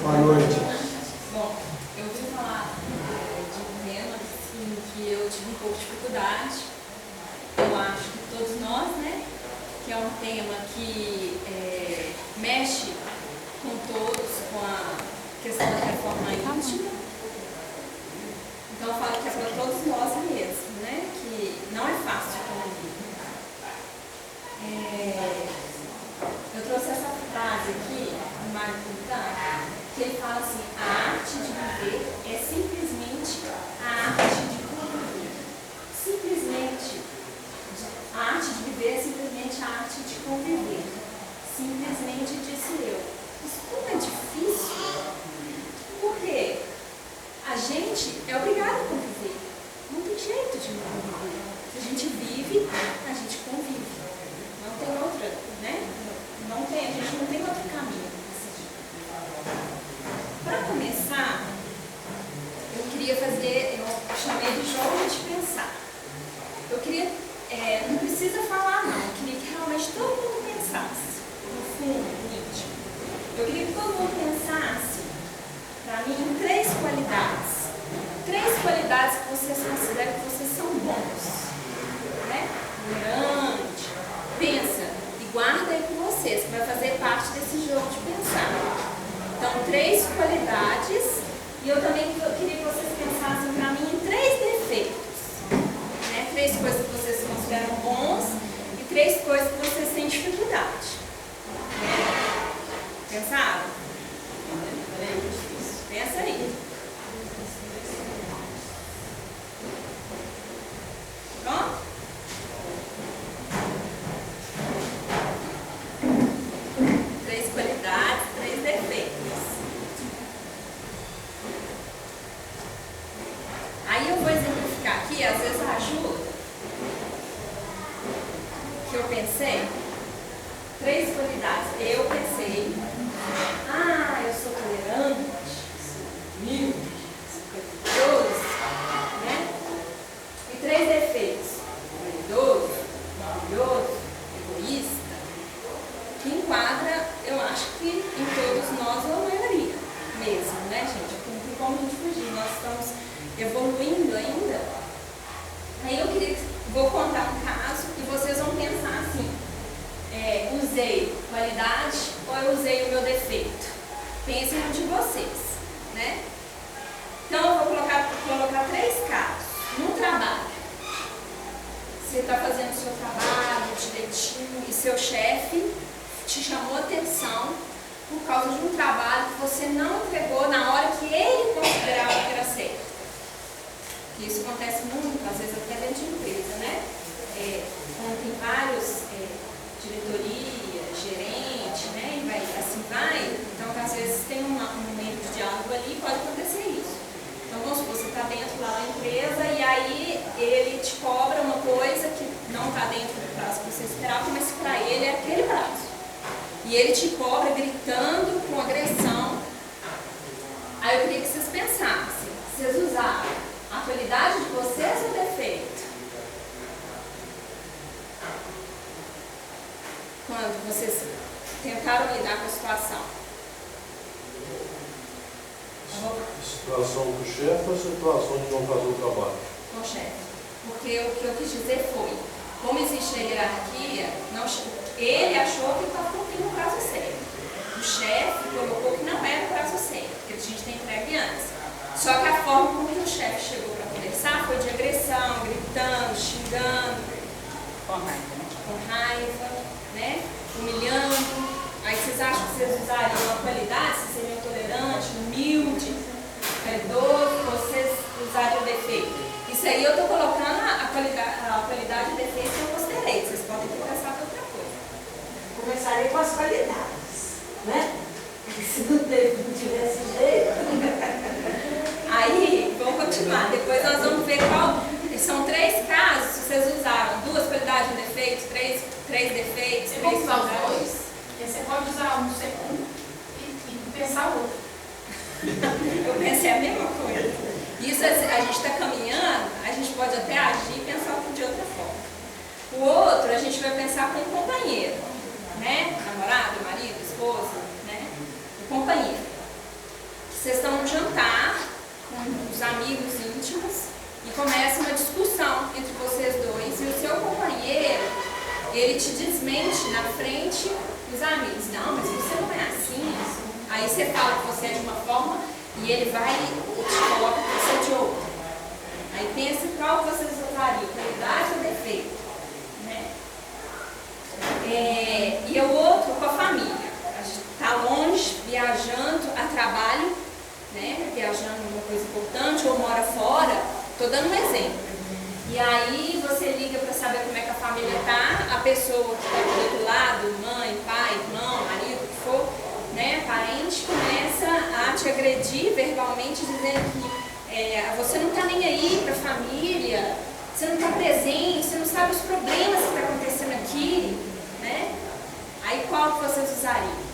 Boa noite. Bom, eu ouvi falar de um tema assim, que eu tive um pouco de dificuldade. Eu acho que todos nós, né? Que é um tema que mexe com todos, com a questão da reforma íntima. Então eu falo que é para todos nós mesmo, né? Que não é fácil conviver. Eu trouxe essa frase aqui, do Mário Quintana, que ele fala assim: a arte de viver é simplesmente a arte de conviver. Simplesmente, a arte de viver é simplesmente a arte de conviver. Simplesmente disse eu. Isso como é difícil, porque a gente é obrigado a conviver. Não tem jeito de não conviver. Se a gente vive, a gente convive. Não tem outra, né? A gente não tem outro caminho. Para começar, eu chamei de jogo de pensar. Eu queria, não precisa falar não, eu queria que realmente todo mundo pensasse, no fundo, no íntimo. Eu queria que todo mundo pensasse, para mim, em 3 qualidades. 3 qualidades que vocês consideram que vocês são bons. Né? Grande. Pensa e guarda aí com vocês, que vai fazer parte desse jogo de pensar. Então, 3 qualidades, e eu também queria que vocês pensassem para mim em 3 defeitos. Né? 3 coisas que vocês consideram bons e 3 coisas que vocês têm dificuldade. Pensaram? Pensa aí. Pronto? Três qualidades, 3 defeitos. Aí eu vou exemplificar aqui, às vezes ajuda. Que eu pensei, 3 qualidades. Eu pensei, eu sou tolerante, sou humilde, sou carinhoso, né? E 3 defeitos: vaidoso, orgulhoso, egoísta. Que enquadra, eu acho que em todos nós, ou a maioria mesmo, né, gente? Não tem como a gente fugir, nós estamos evoluindo ainda. Aí eu vou contar um caso e vocês vão pensar assim: usei qualidade ou eu usei o meu defeito? Pensem no de vocês, né? Então eu vou colocar 3 casos. No trabalho, você está fazendo o seu trabalho direitinho e seu chefe te chamou a atenção por causa de um trabalho que você não entregou na hora que ele considerava que era certo. E isso acontece muito, às vezes até dentro de empresa, né? Quando tem vários diretoria, gerente, né? E assim vai. Então, às vezes tem um momento de diálogo ali, pode acontecer isso. Então, vamos supor, você está dentro lá da empresa e aí ele te cobra uma coisa que não está dentro do prazo que você esperava, mas para ele é aquele prazo. E ele te cobra gritando, com agressão. Aí eu queria que vocês pensassem, vocês usaram a qualidade de vocês ou o defeito? Quando vocês tentaram lidar com a situação? Situação do chefe ou situação de não fazer o trabalho? Com o chefe. Porque o que eu quis dizer foi, como existe a hierarquia, ele achou que estava cumprindo o prazo certo. O chefe colocou que não era o prazo certo, porque a gente tem entregue antes. Só que a forma como que o chefe chegou para conversar foi de agressão, gritando, xingando, com raiva, né? Humilhando. Aí vocês acham que vocês usariam uma qualidade, vocês seriam tolerantes, humilde, caridoso, vocês usariam o defeito? Isso aí eu estou colocando a qualidade e defeito que eu considerei. Vocês podem conversar com outra coisa. Começaria com as qualidades, né? Se não tivesse jeito. Aí, vamos continuar. Depois nós vamos ver qual. São 3 casos, se vocês usaram 2 qualidades e defeitos, 3 defeitos, 3 pode usar os qualidades. 2. Você pode usar um segundo e pensar o outro. Eu pensei a mesma coisa. Isso, a gente está caminhando, a gente pode até agir e pensar de outra forma. O outro, a gente vai pensar com o companheiro, né? Namorado, marido, esposa, né? O companheiro. ele te desmente na frente dos amigos. Não, mas você não é assim. Aí você fala que você é de uma forma e ele vai e te coloca que você é de outra. Aí pensa qual vocês usariam, qualidade ou defeito, né? E o outro com a família. A gente está longe, viajando a trabalho, né? Viajando uma coisa importante ou mora fora. Estou dando um exemplo. E aí você liga para saber como é que a família está, a pessoa que está do outro lado, mãe, pai, irmão, marido, o que for, né? Parente, começa a te agredir verbalmente, dizendo que você não está nem aí para a família, você não está presente, você não sabe os problemas que estão acontecendo aqui, né? Aí qual que vocês usariam?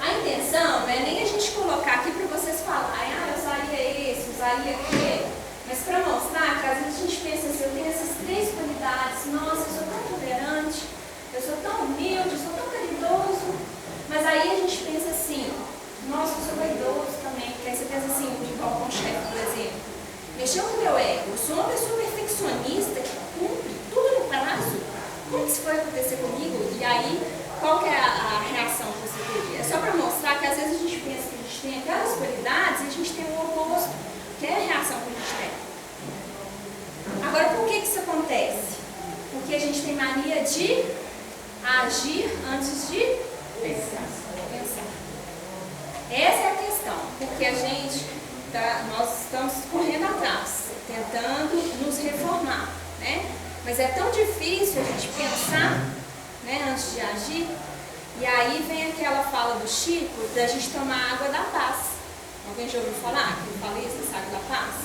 A intenção não é nem a gente colocar aqui para vocês falarem, eu usaria esse, usaria aquele, mas para mostrar que às vezes a gente pensa assim, eu tenho essas 3 qualidades, nossa, eu sou tão tolerante, eu sou tão humilde, eu sou tão caridoso, mas aí a gente pensa assim, nossa, eu sou vaidoso também, porque aí você pensa assim, igual com o chefe, por exemplo, mexeu com o meu ego, eu sou uma pessoa perfeccionista que cumpre tudo no prazo, como que isso foi acontecer comigo? E aí, qual que é a reação que você teria? É só para mostrar que às vezes a gente pensa que a gente tem aquelas qualidades e a gente tem o oposto, que é a reação que a gente tem. Agora, por que isso acontece? Porque a gente tem mania de agir antes de pensar. Essa é a questão, porque nós estamos correndo atrás, tentando nos reformar, né? Mas é tão difícil a gente pensar, né, antes de agir. E aí vem aquela fala do Chico da gente tomar água da paz. Alguém já ouviu falar que ele fala isso, essa água da paz?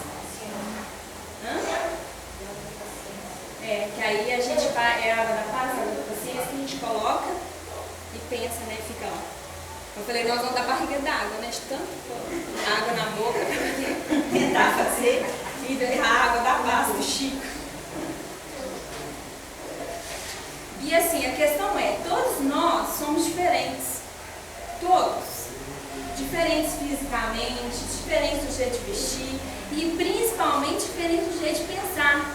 Que aí a gente vai, é a água da paz, a água da paciência que a gente coloca e pensa, né, fica lá. Eu falei, nós vamos dar barriga d'água, né, de tanto água na boca para tentar fazer e a água da paz do Chico. E assim, a questão é, todos nós somos diferentes, todos, diferentes fisicamente, diferentes do jeito de vestir e principalmente diferentes do jeito de pensar.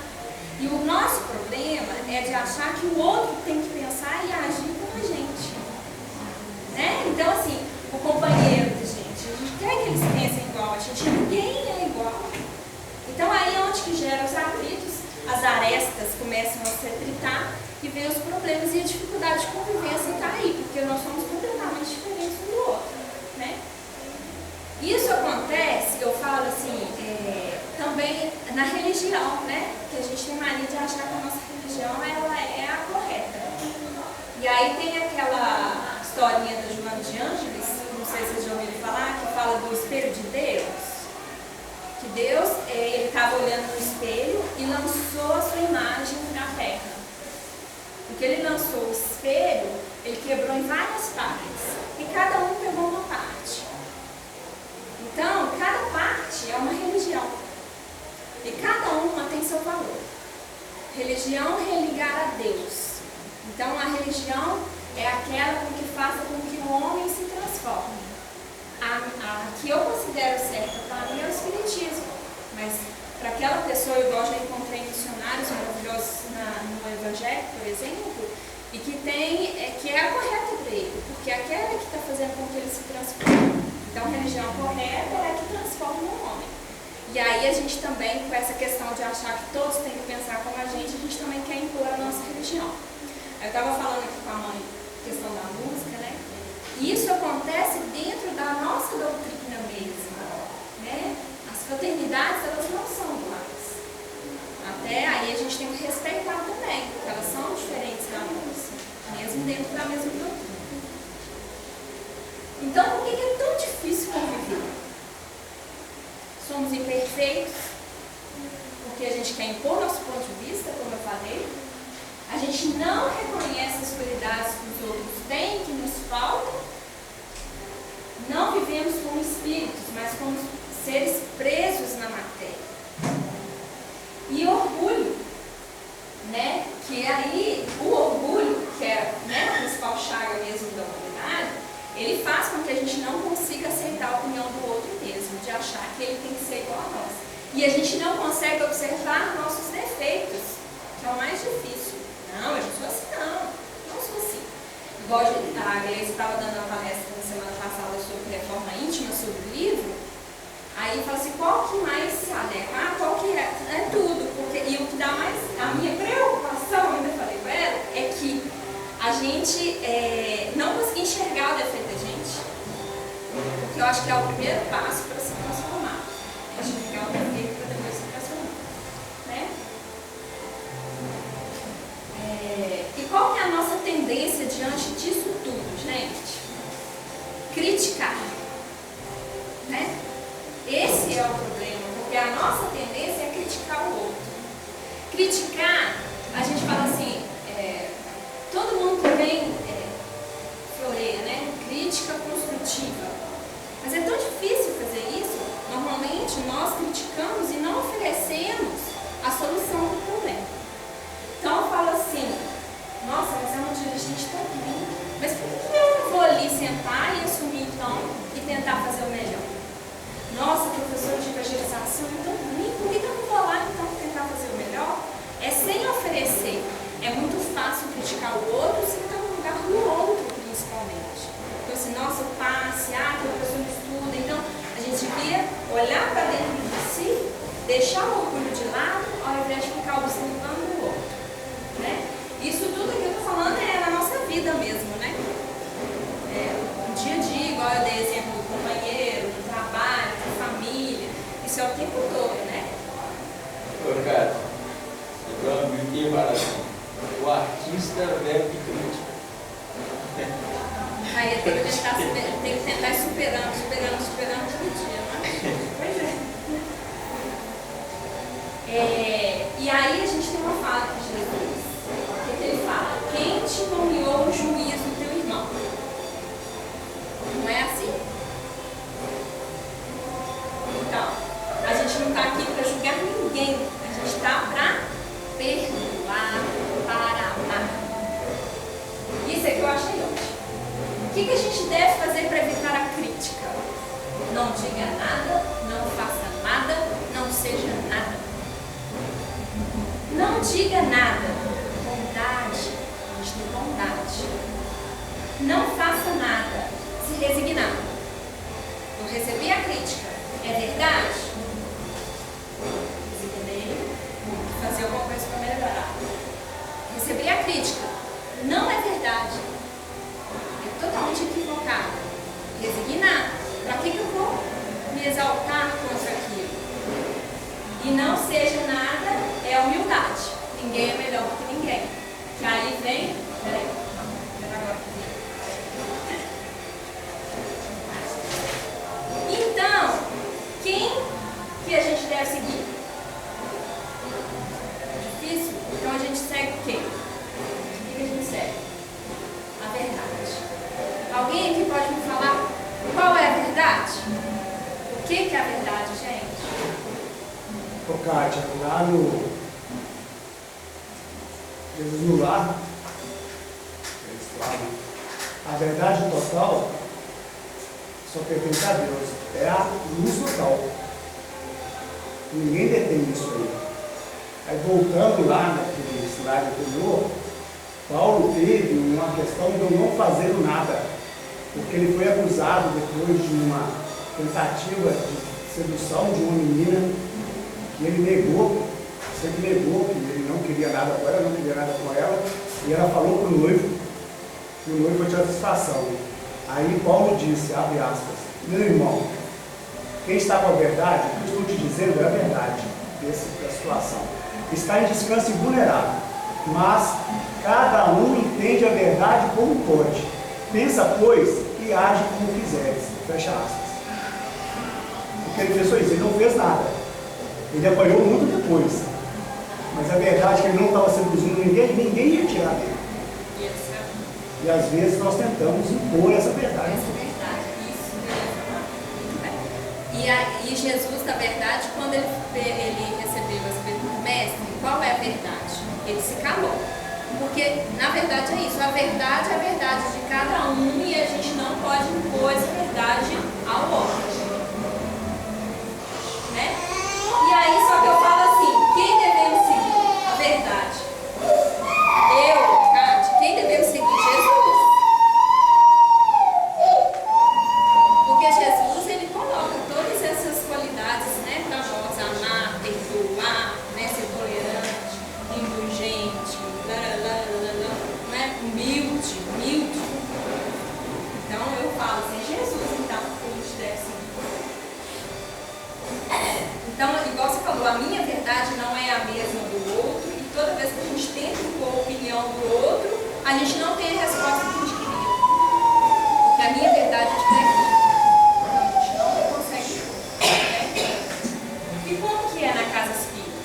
E o nosso problema é de achar que o outro tem que pensar e agir como a gente, né? Então assim, o companheiro da gente, a gente quer que eles pensem igual a gente, ninguém é igual. Então aí é onde que gera os atritos, as arestas começam a se atritar e vem os problemas e a dificuldade de convivência está aí, porque nós somos completamente diferentes um do outro, né? Isso acontece, eu falo assim, também na religião, né? Que a gente tem mania de achar que a nossa religião ela é a correta. E aí tem aquela historinha da Joana de Ângeles, não sei se vocês já ouviram falar, que fala do espelho de Deus. Que Deus, ele estava olhando no espelho e lançou a sua imagem na terra. Porque ele lançou o espelho, ele quebrou em várias partes. E cada um pegou uma parte. Então, cada parte é uma religião. E cada uma tem seu valor. Religião é ligar a Deus. Então, a religião é aquela que faz com que o homem se transforme. A que eu considero certa para mim é o espiritismo. Mas para aquela pessoa, igual já encontrei missionários maravilhosos no Evangelho, por exemplo, e que é a correta para ele, porque aquela que está fazendo com que ele se transforme. Então, a religião correta é a que transforma o homem. E aí a gente também, com essa questão de achar que todos têm que pensar como a gente também quer impor a nossa religião. Eu estava falando aqui com a mãe, questão da música, né? E isso acontece dentro da nossa doutrina mesmo, né? As fraternidades, elas não são iguais. Até aí a gente tem que respeitar também, porque elas são diferentes da nossa, mesmo dentro da mesma doutrina. Então, por que é tão difícil conviver? Somos imperfeitos, porque a gente quer impor nosso ponto de vista, como eu falei. A gente não reconhece as qualidades que os outros têm, que nos faltam. Não vivemos como espíritos, mas como seres presos na matéria. E orgulho, né? Que aí, o orgulho, que é, né, a principal chaga mesmo da humanidade, ele faz com que a gente não consiga aceitar a opinião do outro mesmo, de achar que ele tem que ser igual a nós. E a gente não consegue observar nossos defeitos, que é o mais difícil. Não, eu não sou assim, não sou assim. Igual a Gleice estava dando uma palestra na semana passada sobre reforma íntima, sobre o livro, aí fala assim, qual que mais se adequa? Qual que é tudo, porque, e o que dá mais, a minha preocupação, ainda falei com ela, é que a gente não conseguir enxergar o defeito da gente, porque eu acho que é o primeiro passo para se transformar, é enxergar o defeito para depois se transformar, né? E qual que é a nossa tendência diante disso tudo, gente? Criticar, né? Esse é o problema, porque a nossa tendência é criticar o outro. Criticar, a gente fala assim, todo mundo também floreia, né? Crítica construtiva. Mas é tão difícil fazer isso. Normalmente nós criticamos e não oferecemos a solução do problema. Então eu falo assim, nossa, mas é um dia a gente está bem. Mas por que eu não vou ali sentar e assumir então e tentar fazer o melhor? Nossa, professor de evangelização, então por que eu não vou lá então tentar fazer o melhor? É sem oferecer. É muito fácil criticar o outro sem estar no lugar do outro, principalmente. Então assim, nossa, o passe, que a pessoa não estuda. Então a gente devia olhar para dentro de si, deixar o orgulho de lado, ao invés de ficar observando o outro, né? Isso tudo que eu estou falando é na nossa vida mesmo, né? No dia a dia, igual eu dei exemplo do companheiro, do trabalho, da família, isso é o tempo todo, né? Ô, cara, então a Bíblia fala assim, o artista vive de crítica. Aí tem que tentar ir superando todo dia, né? Pois é. E aí a gente tem uma fala de Jesus, que ele fala, quem te nomeou o juiz do teu irmão? Não é assim? Então, a gente não está aqui para julgar ninguém, a gente está para perdoar, para amar. Isso é que eu achei ótimo. O que a gente deve fazer para evitar a crítica? Não diga nada, não faça nada, não seja nada. Não diga nada. Bondade, a gente tem bondade. Não faça nada. Se resignar. Eu recebi a crítica. É verdade? Resignei. Vou fazer alguma coisa para melhorar. Recebi a crítica. Não é verdade. É totalmente equivocado. Resignar. Para que eu vou me exaltar contra aquilo? E não seja nada, é humildade. Ninguém é melhor do que ninguém. Que aí vem. Peraí. Então, quem que a gente deve seguir? É difícil? Então a gente segue o quê? O que a gente segue? A verdade. Alguém aqui pode me falar qual é a verdade? O que é a verdade, gente? Ô Kátia, lá no Jesus no lar, eles falam, a verdade total só pertence a Deus, é a luz total. Ninguém detém isso aí. Aí voltando lá naquele slide anterior, Paulo teve uma questão de eu não fazer nada, porque ele foi acusado depois de uma tentativa de sedução de uma menina, que ele negou, sempre negou que ele não queria nada com ela, não queria nada com ela, e ela falou para o noivo, e o noivo foi tirar satisfação. Aí Paulo disse, abre aspas, meu irmão, quem está com a verdade, o que eu estou te dizendo é a verdade dessa situação. Está em descanso invulnerável, mas cada um entende a verdade como pode. Pensa, pois, e age como quiseres. Fecha aspas. Porque ele pensou isso, ele não fez nada. Ele apanhou muito depois. Mas a verdade é que ele não estava seduzindo ninguém ia tirar dele. E às vezes nós tentamos impor essa verdade. Essa verdade, isso que eu ia falar. Muito bem. E Jesus, na verdade, quando ele recebeu as perguntas, mestre, qual é a verdade? Ele se calou. Porque, na verdade, é isso. A verdade é a verdade de cada um e a gente não pode impor essa verdade ao outro. Né? E aí, só que eu falo assim, quem devemos seguir? A verdade. Eu verdade não é a mesma do outro, e toda vez que a gente tenta impor a opinião do outro, a gente não tem a resposta que a gente queria. Porque a minha verdade é diferente. Então a gente não consegue impor, né? E como que é na casa espírita?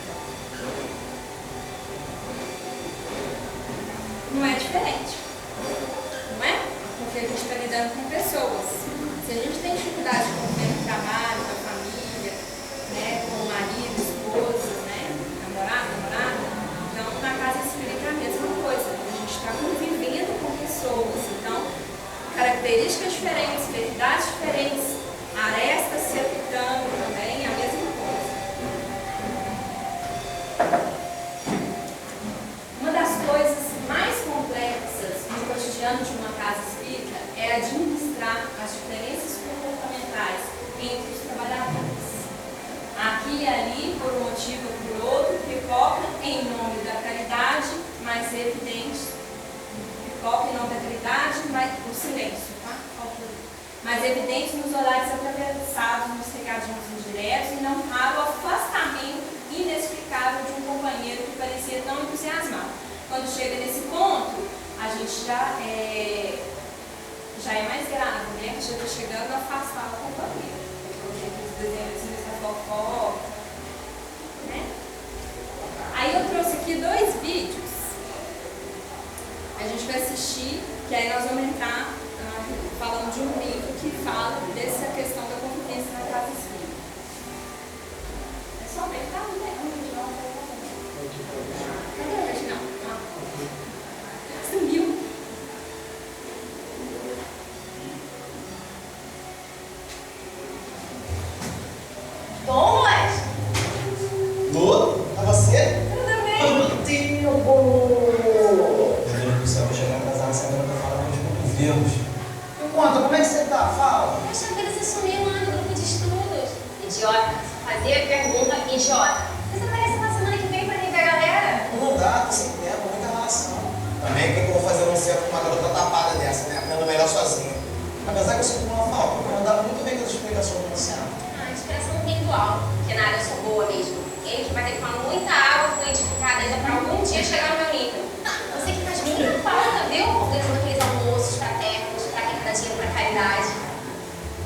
Não é diferente, não é? Porque a gente está lidando com pessoas. Se a gente tem dificuldade com o trabalho, com a família, né, com o marido, esposa, né, namorada, então na casa espírita é a mesma coisa. A gente está convivendo com pessoas, então características diferentes, verdades diferentes, arestas se aplicando também, a mesma coisa. Uma das coisas mais complexas no cotidiano de uma casa espírita é administrar as diferenças comportamentais entre os trabalhadores. Aqui e ali, por um motivo ou por outro, pipoca em nome da caridade, mais evidente. Pipoca em nome da caridade, mas o silêncio, tá? Mais evidente nos olhares atravessados, nos recadinhos indiretos e não raro o afastamento inexplicável de um companheiro que parecia tão entusiasmado. Quando chega nesse ponto, a gente já é mais grave, né? Já está chegando a afastar o companheiro. Os desenhos da fofoca, né? Aí eu trouxe aqui 2 vídeos. A gente vai assistir, que aí nós vamos entrar falando de um livro que fala dessa questão da convivência na casa espírita. É só ver, tá? Não é original, cadê o original? Sumiu. Thomas! Lu, é você? Tudo bem? Quanto tempo! Meu Deus do céu, vou chegar atrasado, semana pra falar de cotovelos. Me conta, como é que você tá? Fala. Achando que você sumiu lá no grupo de estudos. Idiota, fazia pergunta idiota. Você aparece na semana que vem pra rever a galera? Não dá, tô sem tempo, muita relação. Também o que eu vou fazer num centro com uma garota tapada dessa, né? Aprendendo melhor sozinho. Apesar que eu sinto uma falta, porque eu andava muito bem com as explicações no centro. Ah, a inspiração não tem igual. Porque na área eu sou boa mesmo. Ele que vai ter que tomar muita água fluidificada ainda pra algum dia chegar no meu nível. Você que faz muita falta, viu? Organizando aqueles almoços fraternos, pra quem dá dinheiro pra caridade.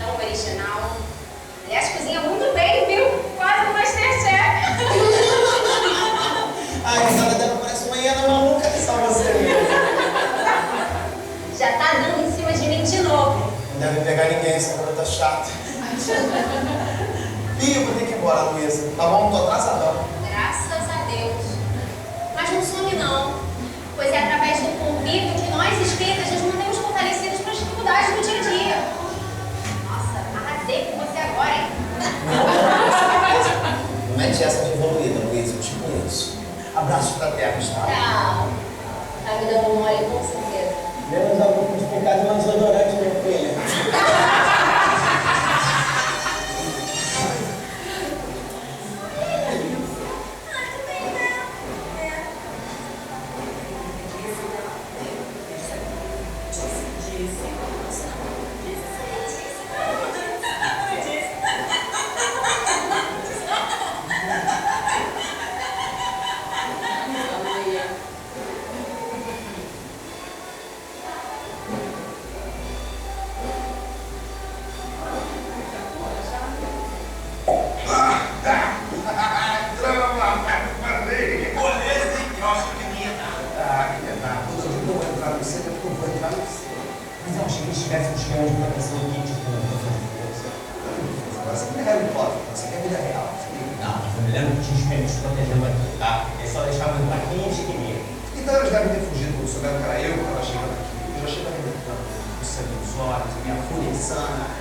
Tão original. Aliás, cozinha muito bem, viu? Quase um Masterchef. Ai, a risada dela parece uma hiena maluca, só você mesmo. Já tá dando em cima de mim de novo. Não deve pegar ninguém, essa garota chata. Ih, eu vou ter que ir embora, Luísa. Tá bom? Tô atrasadão. Graças a Deus. Mas não some não. Pois é através do convívio que nós espíritas nos mantemos fortalecidos para as dificuldades do dia a dia. Nossa, arrasei com você agora, hein? Não mete essa de evoluída, Luísa, eu te conheço. Abraços fraternos, tá? Tchau. Tá me dando mole, com certeza. Menos a boca de pecado e mais odorante, minha filha.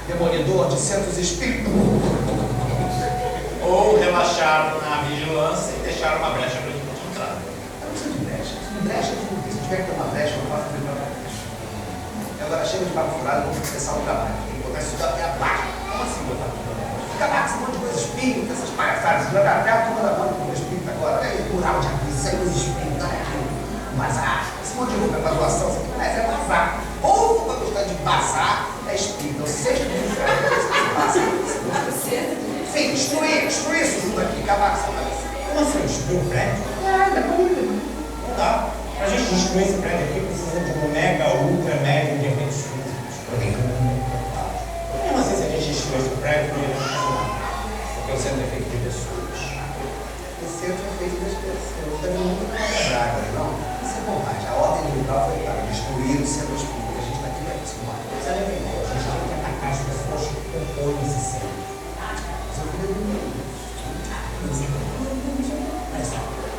Demolidor de centros espíritos. Ou relaxaram na vigilância e deixaram uma brecha para a gente entrar. Eu não preciso de brecha. Brecha de tudo. Se tiver que ter uma brecha, eu faço primeiro uma brecha. Eu agora chego de papo furado, vamos começar o trabalho. Tem que botar isso tudo até abaixo. Como assim botar tudo abaixo? Fica abaixo, esse monte de coisa espírita, essas palhaçadas. Joga até a turma da banda com o espírito agora. Olha aí, plural de aviso, aí os espíritos, olha aqui. Bazar. Esse monte de roupa é pra doação, isso aqui parece é bazar. Ou pra gostar de bazar, é espírito. É o sexto de inferno. Sim, destruir isso tudo aqui, acabar com essa palhaçada. Como assim? destruir um prédio? Não dá. Pra gente destruir esse prédio aqui, precisa de um mega, ultra, mega de efeitos físicos. Mesmo assim, se a gente destruir esse prédio, não ia fazer nada. Porque o centro é feito de pessoas. O centro é feito das pessoas. Também nunca vai lembrar, não? Isso é bobagem. A ordem liberal foi para destruir o centro espírita. A gente está aqui para isso, não é? Você já entendeu? A gente tem que atacar as pessoas que compõem esse centro. Mas eu queria dizer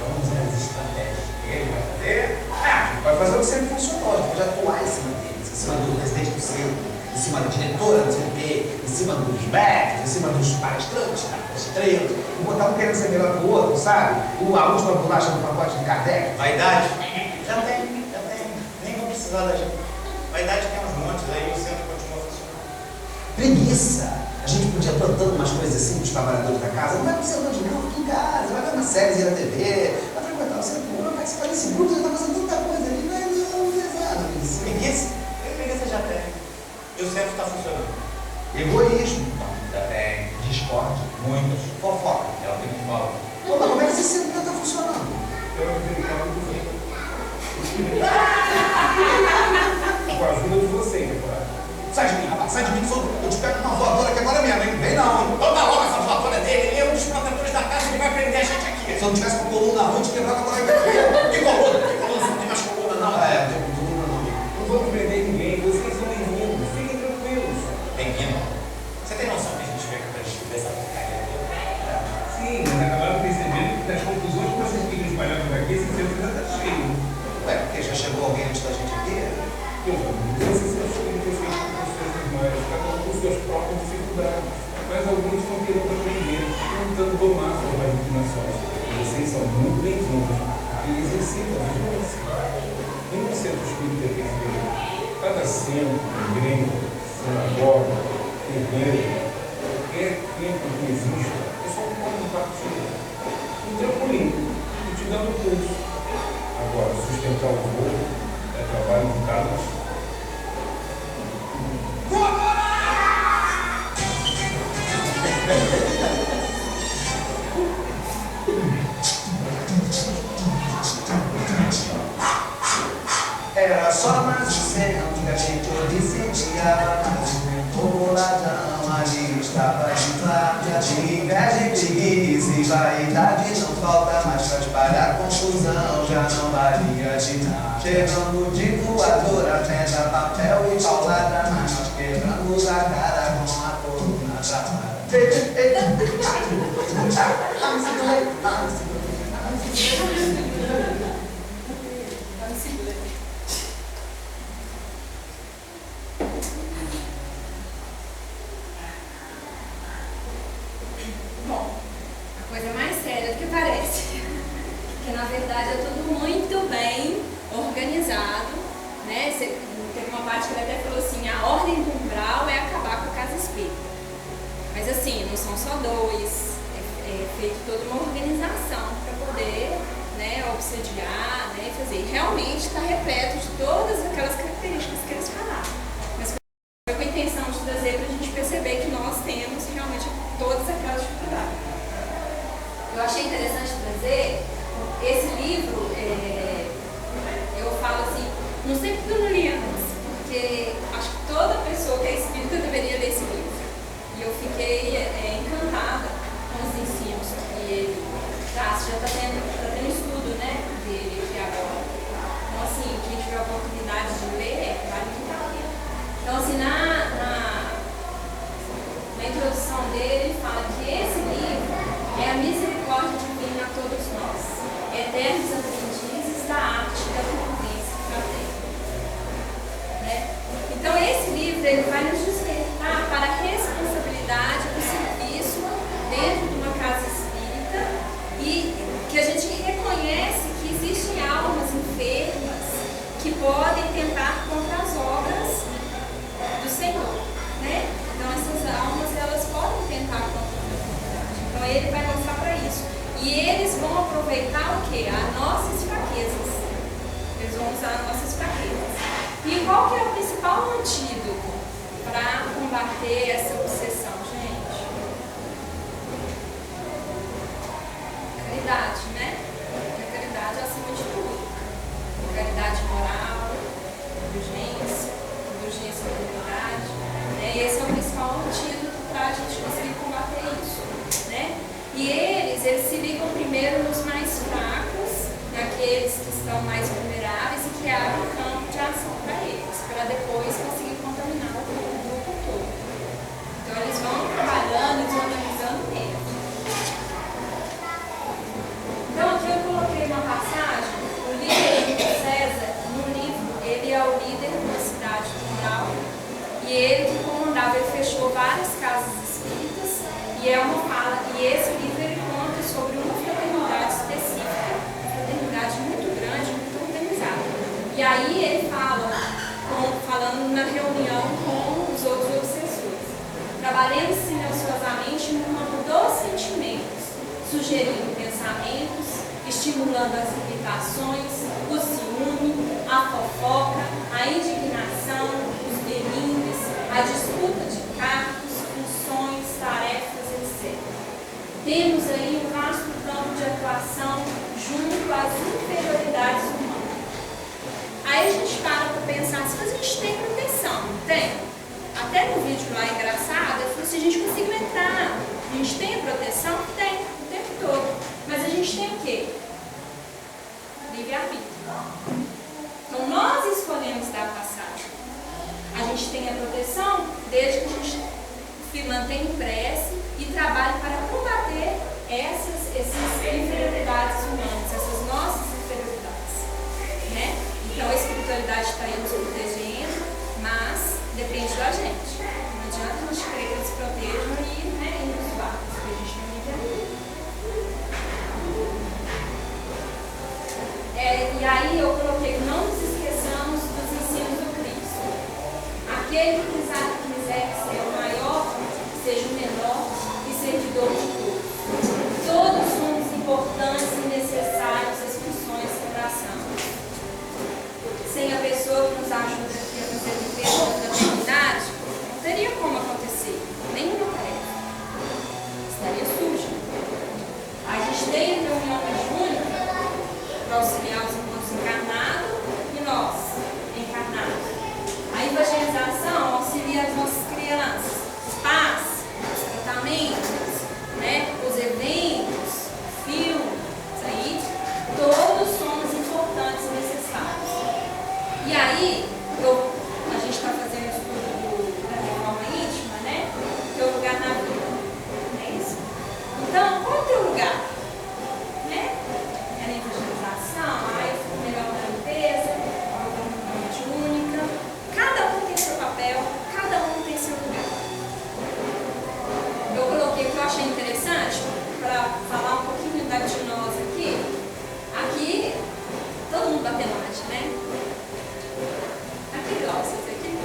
vamos ver as estratégias que ele vai fazer. A gente vai fazer o que sempre funcionou. A gente pode atuar em cima deles, em cima do presidente do centro, em cima da diretora do CNP, em cima dos médicos, em cima dos palestrantes, das estrelas. E botar um querendo ser melhor que o outro, sabe? A última bolacha no pacote de Kardec. Vaidade. Já tem. Nem vou precisar da gente. Vaidade tem uns montes aí, o centro continua funcionando. Preguiça. A gente podia plantando umas coisas assim para os trabalhadores da casa. Não vai pro centro de não, fica em casa, vai ver uma série na TV, vai frequentar o centro, vai participar desse grupo, você está fazendo tanta coisa ali, não é pesado. Preguiça? Preguiça já tem. E o centro está funcionando. Egoísmo, já tem. Discórdia, muitas. Fofoca, é o que me fala. Pô, mas como é que esse centro não está funcionando? Eu não tenho nada do jeito. Com a ajuda de vocês, é claro. Sai de mim, rapaz, sai de mim, eu te pego uma voadora aqui agora mesmo, hein? Vem não, hein? Toma logo essa voadora dele, ele é um dos protetores da casa, ele vai prender a gente aqui. Se eu não tivesse com a coluna ruim, te quebrar com a coluna aqui. Que coluna? Que coluna? Você não tem mais coluna, não? É, não tem coluna, não. Não vamos prender ninguém, vocês são bem-vindos, fiquem tranquilos. Bem-vindo. Você tem noção que a gente veio aqui pra discutir essa porcaria toda? Sim, mas acabaram percebendo que das conclusões que vocês queriam espalhar por aqui, esse centro já está cheio. Ué, porque já chegou alguém antes da gente aqui? Esses centros têm que ser feitos com pessoas mais, cada um com suas próprias dificuldades. Mas alguns estão querendo aprender, tentando domar suas inclinações. Vocês são muito bem-vindos e exercitam a vigilância. Nenhum centro espírita é perfeito. Cada centro, igreja, sinagoga, terreiro, qualquer templo que exista, é só um ponto de partida. Um trampolim, e te dando pulso. Agora, sustentar o voo é trabalho de cada um. Era só mais um centro que a gente sentia. O boladão ali estava de lábia, de inveja e preguiça e vaidade não falta mais pra espalhar confusão, já não valia de nada. Chegando de voadora, pedra, papel e paulada, mas nós quebramos a cara com a coluna travada. Bom, a coisa mais séria do que parece. Porque na verdade é tudo muito bem organizado, né? Teve uma parte que ele até falou assim, a ordem do umbral é acabar com a casa espírita. Mas assim, não são só dois, é feito toda uma organização para poder, né, obsediar, né, fazer. Realmente está repleto de todas aquelas características que eles falaram. Mas foi com a intenção de trazer para a gente perceber que nós temos realmente todas aquelas dificuldades. Eu achei interessante trazer esse livro, eu falo assim, não sei porque eu não li antes, porque acho que toda pessoa que é espírita deveria ler esse livro. E eu fiquei encantada com os ensinos que ele traz. Já está tendo estudo, né, dele aqui agora. Então, assim, quem tiver a oportunidade de ler, vale muito a pena. Então, assim, na introdução dele, ele fala que esse livro é a misericórdia divina a todos nós, eternos aprendizes da arte da convivência fraterna. Né? Então, esse livro ele vai nos despertar para a responsabilidade do serviço dentro de uma casa espírita e que a gente reconhece que existem almas enfermas que podem tentar contra as obras do Senhor. Né? Então, essas almas elas podem tentar contra a divindade. Então, ele vai mostrar para isso. E eles vão aproveitar o quê? As nossas fraquezas. Eles vão usar as nossas fraquezas. E qual que é o principal antídoto para combater essa obsessão, gente? Caridade, né? estão mais vulneráveis e que abre um campo de ação para eles, para depois conseguir contaminar o grupo todo. Então eles vão trabalhando e organizando mesmo. Então aqui eu coloquei uma passagem, o líder César, no livro, ele é o líder de uma cidade rural, e ele que comandava, ele fechou várias casas espíritas, e é uma fala, e esse livro ele conta sobre uma fraternidade específica, uma fraternidade muito grande, muito organizada. E aí ele fala, falando na reunião com os outros obsessores, trabalhando silenciosamente no campo dos sentimentos, sugerindo pensamentos, estimulando as irritações, o ciúme, a fofoca, a indignação, os melindres, a disputa de cargos, funções, tarefas, etc. Temos aí um vasto campo de atuação junto às inferioridades humanas. Aí a gente para pensar assim, mas a gente tem proteção, não tem? Até no vídeo lá engraçado, eu falei assim, a gente conseguiu entrar, a gente tem a proteção? Tem, o tempo todo. Mas a gente tem o quê? Livre-arbítrio. Então nós escolhemos dar passagem. A gente tem a proteção desde que a gente se mantém em prece e trabalhe para combater essas inferioridades humanas, essas nossas inferioridades. Né? Então a espiritualidade está aí nos protegendo, mas depende da gente. Não adianta a gente querer que eles protejam e nos guardem, porque a gente não vive ali. E aí eu coloquei, não nos esqueçamos dos ensinos do Cristo. Aquele que quiser ser o maior, seja o menor e servidor de todos. Todos somos importantes e necessários às funções da oração. Sem a pessoa que nos ajuda aqui a fazer viver a fraternidade, não teria como acontecer nenhuma tarefa. Estaria suja. A gente tem reunião mediúnica para auxiliar os irmãos encarnados e nós, encarnados. A evangelização auxilia as nossas crianças, os pais, os tratamentos, né, os eventos, filmes, aí, todos somos importantes e necessários. E aí, a gente está fazendo o estudo da reforma íntima, né? Teu lugar na vida. Não é isso? Então, qual é o teu lugar? Né? É na evangelização, eu fico melhor na limpeza, eu vou numa mente única. Cada um tem seu papel, cada um tem seu lugar. Eu coloquei o que eu achei interessante para falar um pouquinho de nós aqui. Aqui, todo mundo batendo arte, né? Aqui, ó, vocês aqui.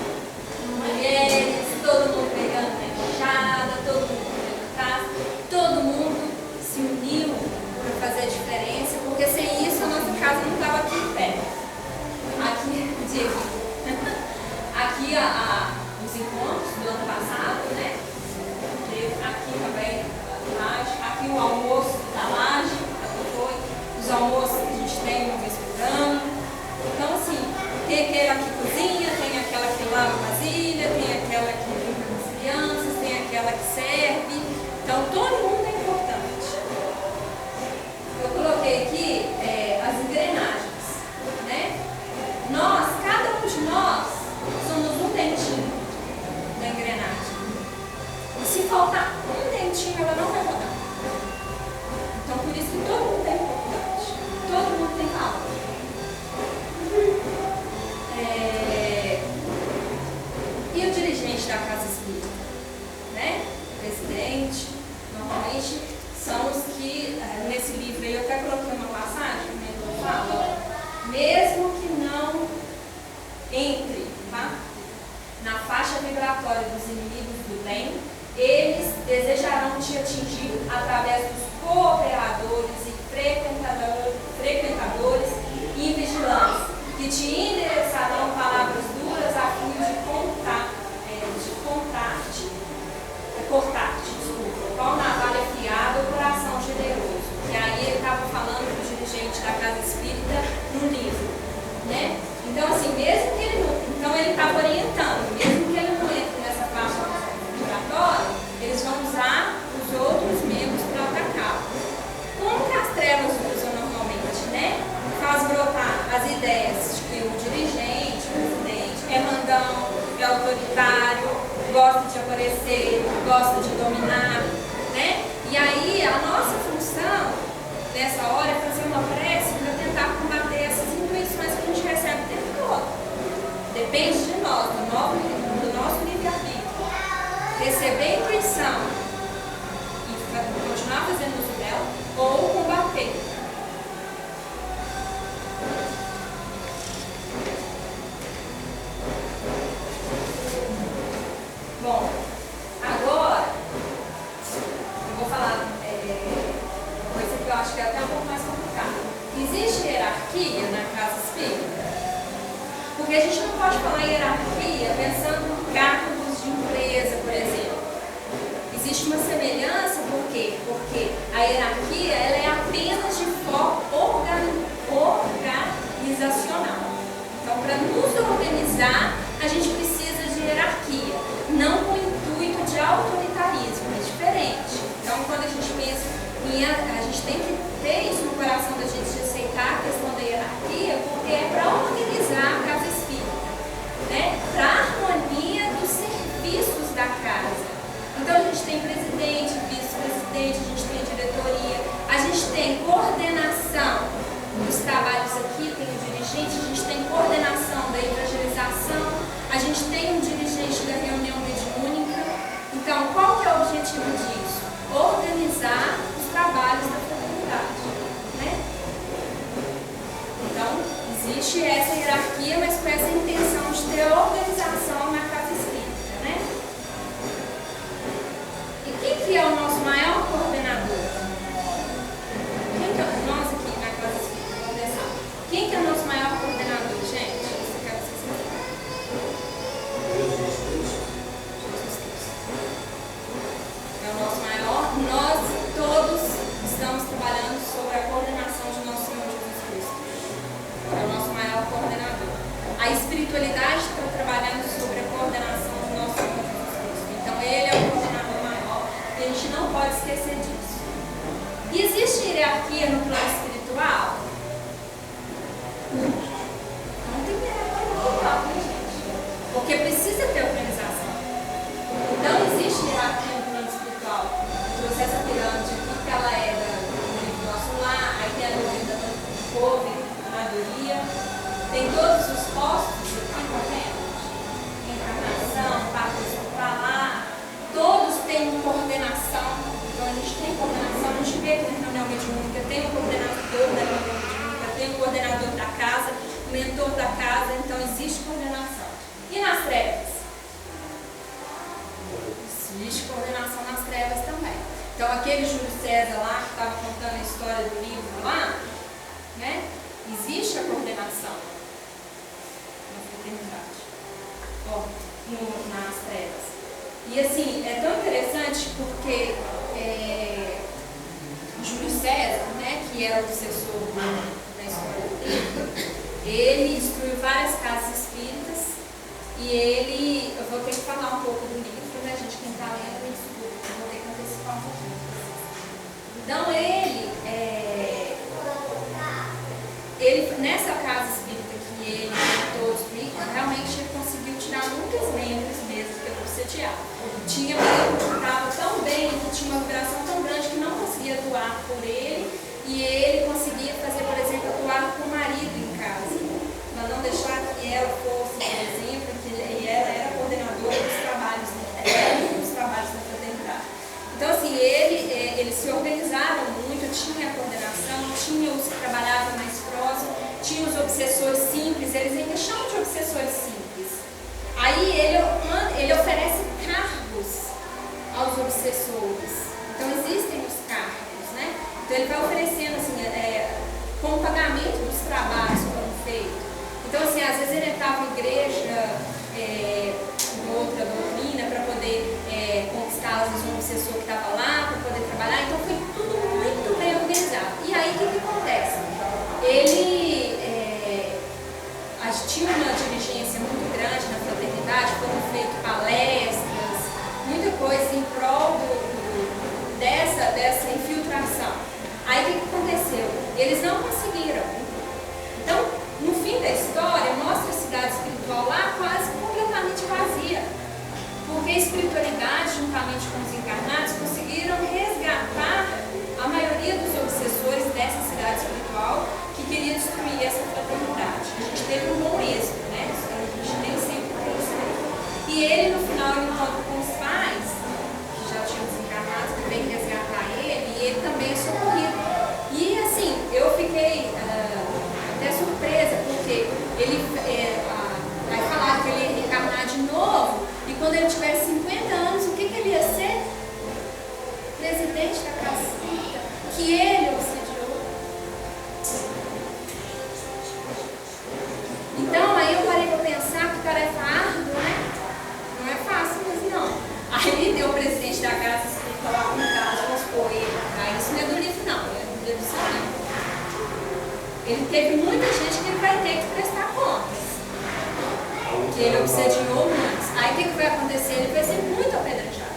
Mulheres, todo mundo pegando na enxada, todo mundo pegando casa, todo mundo se uniu para fazer a diferença, porque sem isso a nossa casa não estava aqui em pé. Aqui, aqui os encontros do ano passado, né? Aqui também a laje, aqui o almoço da laje, foi, os almoços que a gente tem uma vez por ano. Então, assim, tem aquela que cozinha, tem aquela que lava vasilha, tem aquela que brinca com as crianças, tem aquela que serve. Então, todo mundo é importante. Eu coloquei aqui as engrenagens, né? Nós, cada um de nós, somos um dentinho da engrenagem. E se faltar um dentinho, ela não vai rodar. Então, por isso que todo mundo é importante. Todo mundo tem valor. E o dirigente da casa espírita, né? O presidente, normalmente são os que, nesse livro aí, eu até coloquei uma passagem, que o mentor fala, mesmo que não entre, tá? Na faixa vibratória dos inimigos do bem, eles desejarão te atingir através dos cooperadores e frequentadores e vigilantes, que te endereçarão palavras duras a fim de cortar-te, qual navalha afiada ou coração generoso. E aí ele estava falando para o dirigente da casa espírita no livro, né? Então, assim, mesmo que ele não... Então, ele estava orientando, mesmo que ele não entre nessa faixa vibratória, eles vão usar os outros membros para atacar. Como gosta de aparecer, gosta de dominar, né? E aí a nossa função nessa hora é fazer uma prece para tentar combater essas intuições que a gente recebe o tempo todo. Depende de nós, do nosso livre-arbítrio. Receber a intuição e continuar fazendo uso dela ou combater. Bom, agora eu vou falar coisa que eu acho que é até um pouco mais complicada. Existe hierarquia na casa espírita? Porque a gente não pode falar hierarquia pensando em cargos de empresa, por exemplo. Existe uma semelhança, por quê? Porque a hierarquia ela é apenas de forma organizacional. Então, para nos organizar, a gente precisa de hierarquia, não com o intuito de autoritarismo, é diferente. Então, quando a gente pensa a gente tem que ter isso no coração da gente, de aceitar a questão da hierarquia, porque é para organizar a casa espírita, né? Para a harmonia dos serviços da casa. Então a gente tem presidente, vice-presidente, a gente tem diretoria, a gente tem coordenação dos trabalhos aqui, tem o dirigente, a gente tem coordenação da evangelização, a gente tem um dirigente da reunião mediúnica. Então, qual que é o objetivo disso? Organizar os trabalhos da fraternidade, né? Então, existe essa hierarquia, mas com essa intenção de ter organização na casa espírita, né? E quem que é o nosso maior coordenador? Nós aqui na casa espírita, vamos pensar. Quem que é o nosso maior coordenador, gente? Isso eu quero que vocês é o nosso maior. Nós todos estamos trabalhando sobre a coordenação de nosso Senhor Jesus Cristo. É o nosso maior coordenador. A espiritualidade está trabalhando sobre a coordenação de nosso Senhor Jesus Cristo. Então ele é o coordenador maior e a gente não pode esquecer disso. E existe hierarquia no plano espiritual? Não tem hierarquia no plano, né, gente? Porque precisa ter organização. Então existe hierarquia no plano espiritual. Eu trouxe essa pirâmide aqui, que ela é do livro Nosso Lar, aí tem a dúvida do povo, maioria. Tem todos os postos aqui, tá vendo? Encarnação, parte hospitalar, todos têm coordenação. Então a gente tem coordenação, a gente vê que na reunião mediúnica tem um coordenador da reunião mediúnica, tem um coordenador da casa, o mentor da casa, então existe coordenação. E nas trevas? Existe coordenação nas trevas também. Então aquele Júlio César lá, que estava contando a história do livro lá, né? Existe a coordenação na fraternidade, nas trevas. E assim, é tão interessante porque Júlio César, né, que era o sucessor da história do livro, ele instruiu várias casas espíritas e ele, eu vou ter que falar um pouco do livro, né, gente, quem está lendo, me desculpa, eu vou ter que antecipar um pouquinho. Então ele nessa casa espírita que ele todos realmente ele conseguiu tirar muitas membros mesmo que eu obsediava. Tinha mesmo que estava tão bem, que tinha uma vibração tão grande que não conseguia doar por ele, e ele conseguia fazer, por exemplo, atuar com o marido em casa, para não deixar que ela fosse, por exemplo, que ela era coordenadora dos trabalhos da fraternidade. Então, assim, eles se organizaram muito, tinha a coordenação, tinha os que trabalhavam mais próximo, tinha os obsessores simples, eles ainda chamam de obsessores simples. Aí ele oferece cargos aos obsessores. Então existem os cargos, né? Então ele vai oferecendo assim, com o pagamento dos trabalhos que foram feitos. Então assim, às vezes ele estava em igreja, em outra doutrina, para poder conquistar às vezes um obsessor que estava lá, para poder trabalhar. Então foi tudo muito bem organizado. E aí o que acontece? Tinha uma diligência muito grande na fraternidade, foram feitas palestras, muita coisa em prol dessa infiltração. Aí o que aconteceu? Eles não conseguiram. Então, no fim da história, mostra a cidade espiritual lá quase completamente vazia. Porque Porque a espiritualidade, juntamente com os encarnados, conseguiram resgatar a maioria dos obsessores dessa cidade espiritual que queria destruir essa fraternidade. A gente teve um bom êxito, né? A gente nem sempre tem isso aí. E ele, no final, ele encontra com os pais, que já tinham desencarnado, que vem resgatar ele, e ele também é socorrido. E assim, eu fiquei até surpresa, porque ele vai falar que ele ia reencarnar de novo, e quando ele tivesse 50 anos, o que ele ia ser? Presidente da Cacita, que ele obsediou. Então, aí eu parei para pensar que tarefa árdua, né? Não é fácil, mas não. Aí deu o presidente da casa espiritual em casa, vamos supor ele. Aí isso não é do livro, não, é do livro Sagrado. Ele teve muita gente que ele vai ter que prestar contas. Que ele obsediou muitos. Aí o que vai acontecer? Ele vai ser muito apedrejado.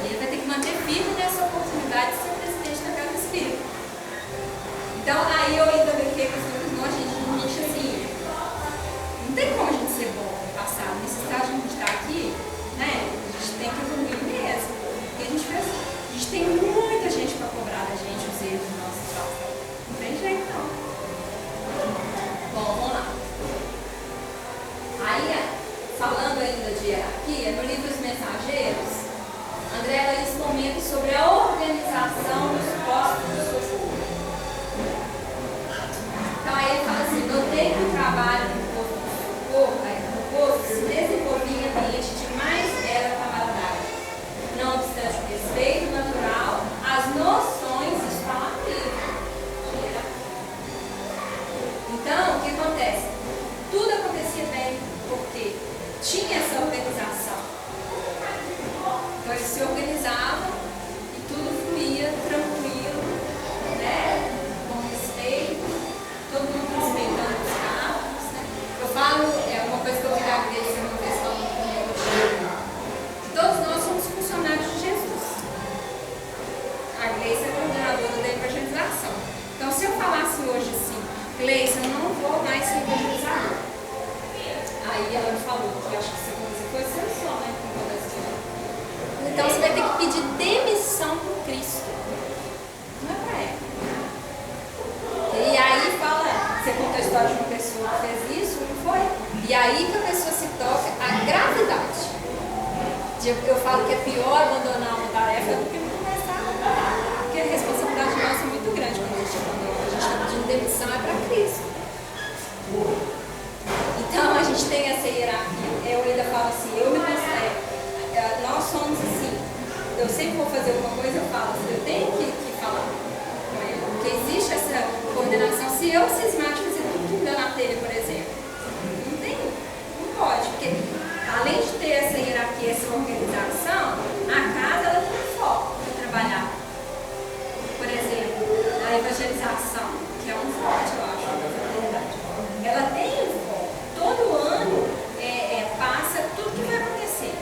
E ele vai ter que manter firme nessa oportunidade de ser presidente da Casa Espírita. Então, aí eu ainda brinquei com os meus irmãos, gente, assim, não tem como a gente ser bom no passado. Nesse estágio que a gente está aqui, né? A gente tem que evoluir mesmo. Porque a gente tem muita gente para cobrar da gente os erros do nosso passado. Não tem jeito, não. Bom, vamos lá. Aí, falando ainda de hierarquia, no livro Os Mensageiros, André Luiz comenta sobre a organização dos postos de socorro. Então aí ele fala assim, notei que o trabalho do posto de socorro, do posto, se desenvolvia em ambiente de mais era camaradagem. Não obstante o respeito natural, as noções estão lá no livro. Então, o que acontece? Tudo acontecia bem, porque tinha essa organização. Então eles se organizavam e tudo fluía tranquilo, né? Com respeito, todo mundo respeitando os carros, né? Eu falo, uma coisa que eu vi da igreja, uma questão que todos nós somos funcionários de Jesus. A Gleice é coordenadora da evangelização. Então se eu falasse hoje assim, Gleice, eu não vou mais ser evangelizadora. Aí ela me falou que eu acho que você foi só, né? Então você vai ter que pedir demissão por Cristo. Não é pra ela. E aí fala, você conta a história de uma pessoa que fez isso, não foi? E aí que a pessoa se toca a gravidade. Eu falo que é pior abandonar uma tarefa do que começar. Porque a responsabilidade nossa é muito grande quando a gente abandona. A gente está pedindo demissão é para Cristo. Então a gente tem essa hierarquia. Eu ainda falo assim, eu me considero. Nós somos assim, eu sempre vou fazer alguma coisa, eu falo assim, eu tenho que falar com ele, porque existe essa coordenação. Se eu cismar de fazer tudo que me dá na telha, por exemplo, não pode, porque além de ter essa hierarquia, essa organização, a casa ela tem um foco para trabalhar. Por exemplo, a evangelização, que é um forte, eu acho, da fraternidade. Ela tem um foco. Todo ano passa tudo que vai acontecer.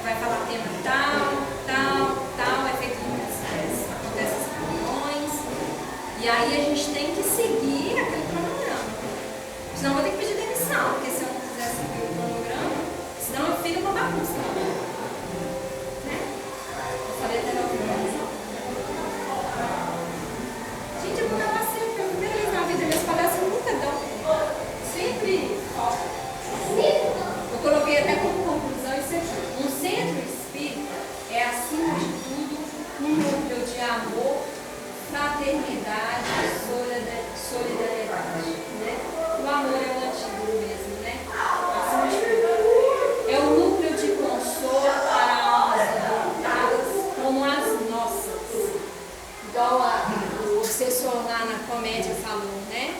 Vai falar tema tal, é feito acontece as reuniões. E aí a gente tem que seguir aquele cronograma. Senão eu vou ter que pedir demissão, porque se eu não quiser seguir o cronograma, senão eu fico uma bagunça. Né? Eu falei até na organização. Gente, eu vou dar passeio pela primeira vez na vida, minhas palestras nunca dão. Sempre falta. Eu coloquei até como conclusão isso aqui. Um centro espírita é, acima de tudo, um núcleo de amor, fraternidade e solidariedade. Né? O amor é o antídoto mesmo, né? Acima de tudo. É um núcleo de consolo para almas adotadas como as nossas. Igual o obsessor lá na comédia falou, né?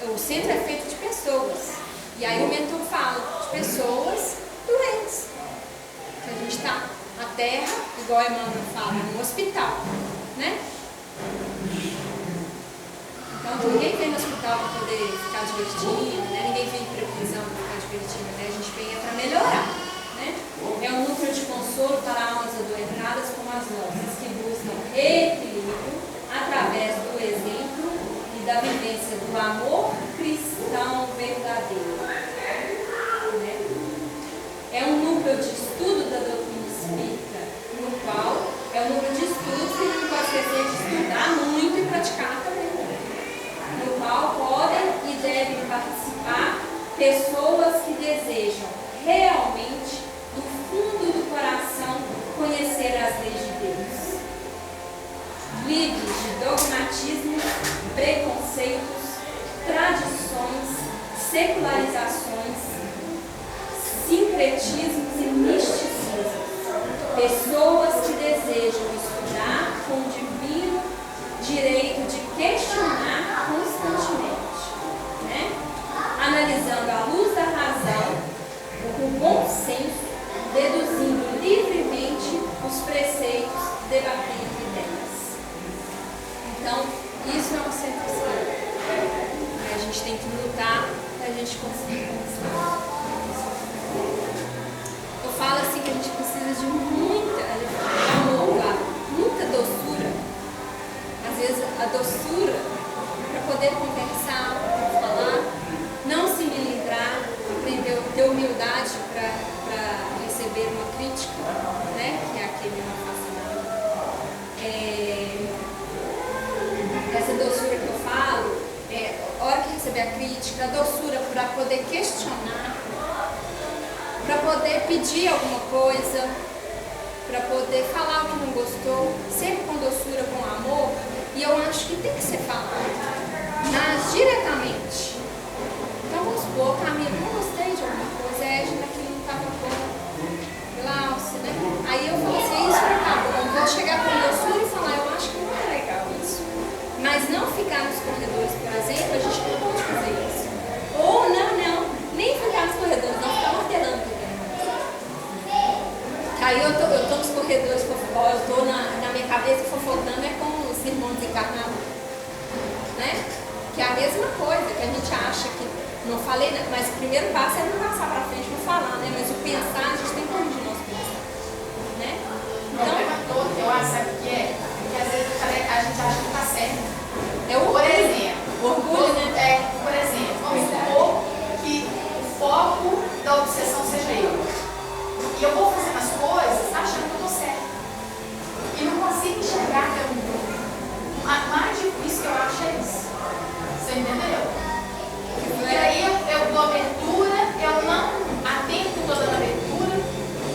O centro é feito de pessoas. E aí o mentor fala de pessoas doentes. Que a gente está na terra, igual a Emmanuel fala, no hospital, né? Então ninguém vem no hospital para poder ficar divertindo, né? Ninguém vem para prisão para ficar divertindo, né? A gente vem para melhorar, né? É um núcleo de consolo para almas adoentadas como as nossas, que buscam equilíbrio através do exemplo e da vivência do amor cristão verdadeiro. Né? É um núcleo de estudo da doutrina espiritual é o número de estudos que a gente pode esquecer de estudar muito e praticar também. No qual podem e devem participar pessoas que desejam realmente, do fundo do coração, conhecer as leis de Deus. Livres de dogmatismos, preconceitos, tradições, secularizações, sincretismos e misticismos. Pessoas que desejam estudar com o divino direito de questionar constantemente, né? Analisando à luz da razão, com bom senso, deduzindo livremente os preceitos, debatendo ideias. Então, isso é um centro. A gente tem que lutar para a gente conseguir conquistar. Eu falo assim que a gente precisa de muita amor, muita doçura. Às vezes a doçura para poder conversar, para falar, não se melindrar, aprender a ter humildade para receber uma crítica, né? Que é aquele não faça nada. Essa doçura que eu falo, a hora que receber a crítica, a doçura para poder questionar, para poder pedir alguma coisa, para poder falar o que não gostou, sempre com doçura, com amor, e eu acho que tem que ser falado, mas diretamente. Então vamos supor, Camila, não gostei de alguma coisa, Edna, que não estava bom, Glaucia, né? Aí eu falo assim, isso não tá bom, vou chegar com doçura e falar, eu acho que não é legal isso. Mas não ficar nos corredores, por exemplo, a gente não pode fazer isso. Ou não, nem ficar nos corredores, não ficar martelando tudo. Aí eu tô nos corredores, eu tô na minha cabeça fofocando com os irmãos encarnados, né? Que é a mesma coisa, que a gente acha que, não falei, mas o primeiro passo é não passar pra frente, não falar, né? Mas o pensar, a gente tem que corrigir o nosso pensar, né? O problema todo, eu acho, sabe o que é? Porque às vezes a gente acha que tá certo. É o Por exemplo, orgulho, né? por exemplo, vamos supor que o foco da obsessão seja eu. E eu vou fazendo as coisas achando que eu tô certo. E não consigo enxergar que eu não tô. Mais difícil que eu acho é isso. Você entendeu? E aí eu dou abertura, eu não atento que eu tô dando abertura,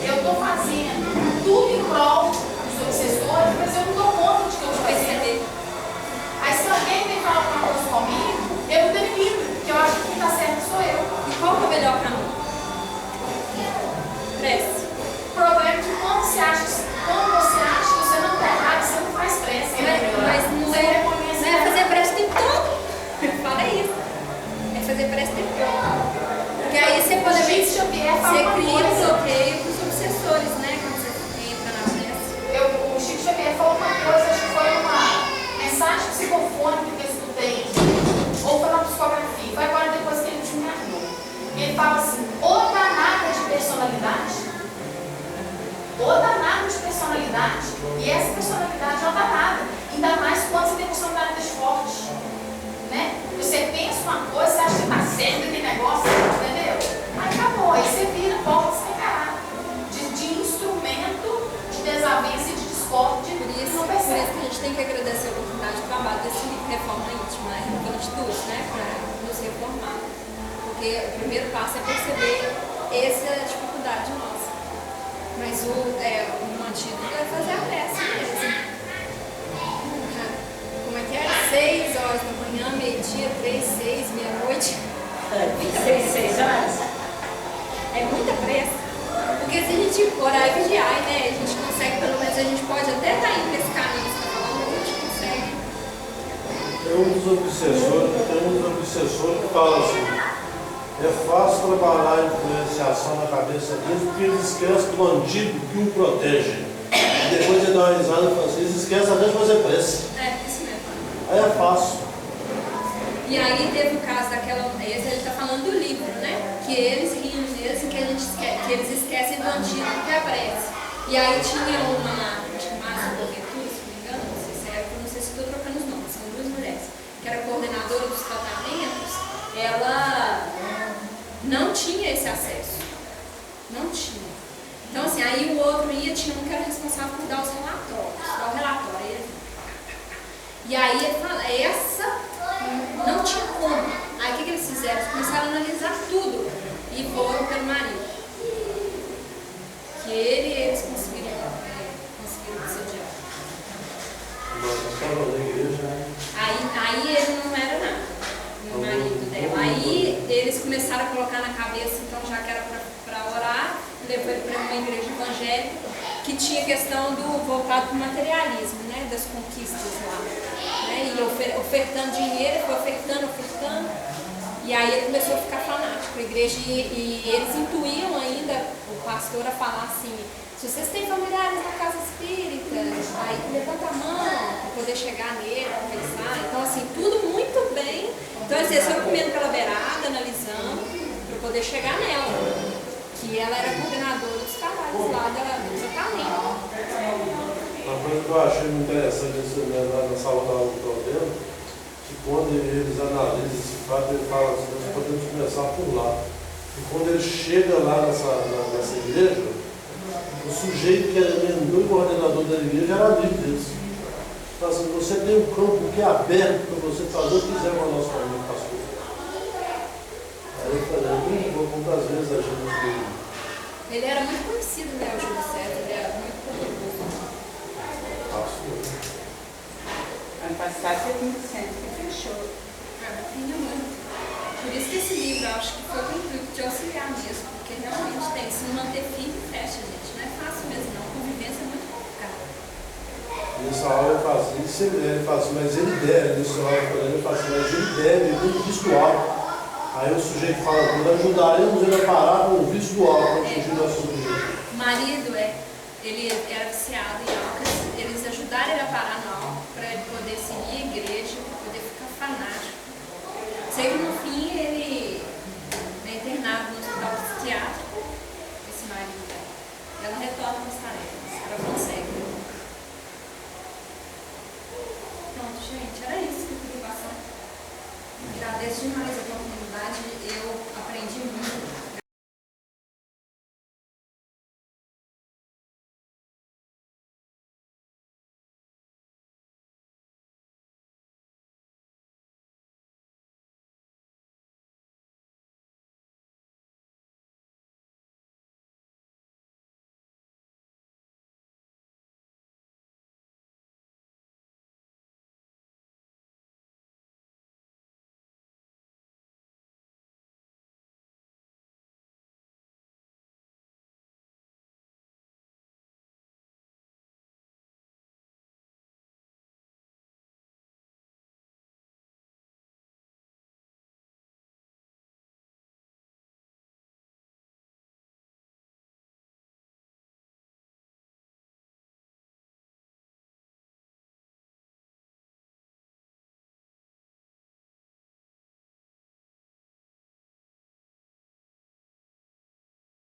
eu tô fazendo tudo em prol dos obsessores, mas eu não dou conta de que eu tô fazendo. Aí se alguém vem falar alguma coisa comigo, eu defino, que eu acho que quem tá certo sou eu. E qual que é o melhor caminho? Prece. O problema é que quando você acha que você não tá errado, você não faz prece. Mas não é fazer prece o tempo todo. Fala isso. É fazer prece o tempo todo. Porque aí você pode ver, você cria bloqueio para os obsessores, né? Quando você entra na prece. O Chico Xavier falou uma coisa, acho que foi uma mensagem psicofônica que eu escutei, ou foi uma psicografia, foi agora depois que ele desencarnou. Ele fala assim, ou danada de personalidade, e essa personalidade não dá nada, ainda mais quando você tem personalidade forte, né? Você pensa uma coisa, você acha que tá certo aquele negócio, entendeu? Aí acabou, aí você vira porta sem caráter, de instrumento de desavença e de discórdia. Por isso que a gente tem que agradecer a oportunidade de trabalho desse Reforma Íntima, Atitude, né? Para nos reformar. Porque o primeiro passo é perceber essa dificuldade nossa. Mas o antídoto é fazer a prece mesmo. Como é que era? 6 horas da manhã, meio-dia, 3, 6, meia-noite. Muita pressa. 6 horas? É muita pressa. Porque se a gente orar e vigiar, né? A gente consegue, pelo menos a gente pode até estar indo nesse caminho que você está falando, a gente consegue. Tem um dos obsessores que fala assim, é fácil trabalhar a influenciação na cabeça deles porque eles esquecem do antídoto que o protege. E depois ele dá uma risada e fala assim, eles esquecem até de fazer prece. Isso mesmo. Aí é fácil. E aí teve o caso daquela, esse ele está falando do livro, né? Que eles riam mesmo, que eles esquecem do antídoto que é a prece. E aí tinha uma, acho que Márcia Boaventura, se não me engano, não sei se estou trocando os nomes, são 2 mulheres, que era coordenadora dos tratamentos, ela não tinha esse acesso. Não tinha. Então, assim, aí o outro ia, tinha um que era responsável por dar os relatórios, dar o relatório. E aí ele fala, essa não tinha como. Aí o que eles fizeram? Eles começaram a analisar tudo e foram pelo marido. Que eles conseguiram decidir. Aí ele não era nada, o marido dela. Aí eles começaram a colocar na cabeça, então já que era para orar, levou ele para uma igreja evangélica que tinha questão do voltado para o materialismo, né, das conquistas lá. Né, e ofertando dinheiro, foi ofertando. E aí ele começou a ficar fanático. A igreja, e eles intuíam ainda o pastor a falar assim: se vocês têm familiares na casa espírita, aí levanta a mão para poder chegar nele, conversar. Então, assim, tudo muito bem. Então, eles foram comendo pela beirada, analisando, para poder chegar nela. Que ela era coordenadora dos trabalhos lá do tratamento. Uma coisa que eu achei muito interessante lá na sala da aula do problema, que quando eles analisam esse fato, ele fala assim: nós podemos começar por lá. E quando ele chega lá nessa igreja, o sujeito que era o coordenador da igreja era amigo deles. Fala assim: você tem um campo que é aberto para você fazer o que quiser com a nossa família, pastor. Aí eu falei: muitas vezes a gente. Ele era muito conhecido, né, o Júlio César, ele era muito poderoso. Ano passado teve um centro que fechou. Por isso que esse livro, eu acho que foi com o intuito de auxiliar mesmo, porque realmente tem que se manter firme e fecha, gente. Não é fácil mesmo, não. A convivência é muito complicada. Nessa aula eu faço isso, ele fala assim: mas ele deve, nessa aula eu falo assim: mas ele deve, muito visual. Aí o sujeito fala: quando ajudaremos ele a parar com o vício do álcool, para fugir da sujeira. O marido, ele era viciado em álcool, eles ajudaram ele a parar no álcool, para ele poder seguir a igreja, para poder ficar fanático. Sei que no fim ele é internado no hospital psiquiátrico, esse marido dela. Ela retorna as tarefas, ela consegue. Pronto, gente, era isso que eu queria passar. Agradeço demais a oportunidade, eu aprendi muito.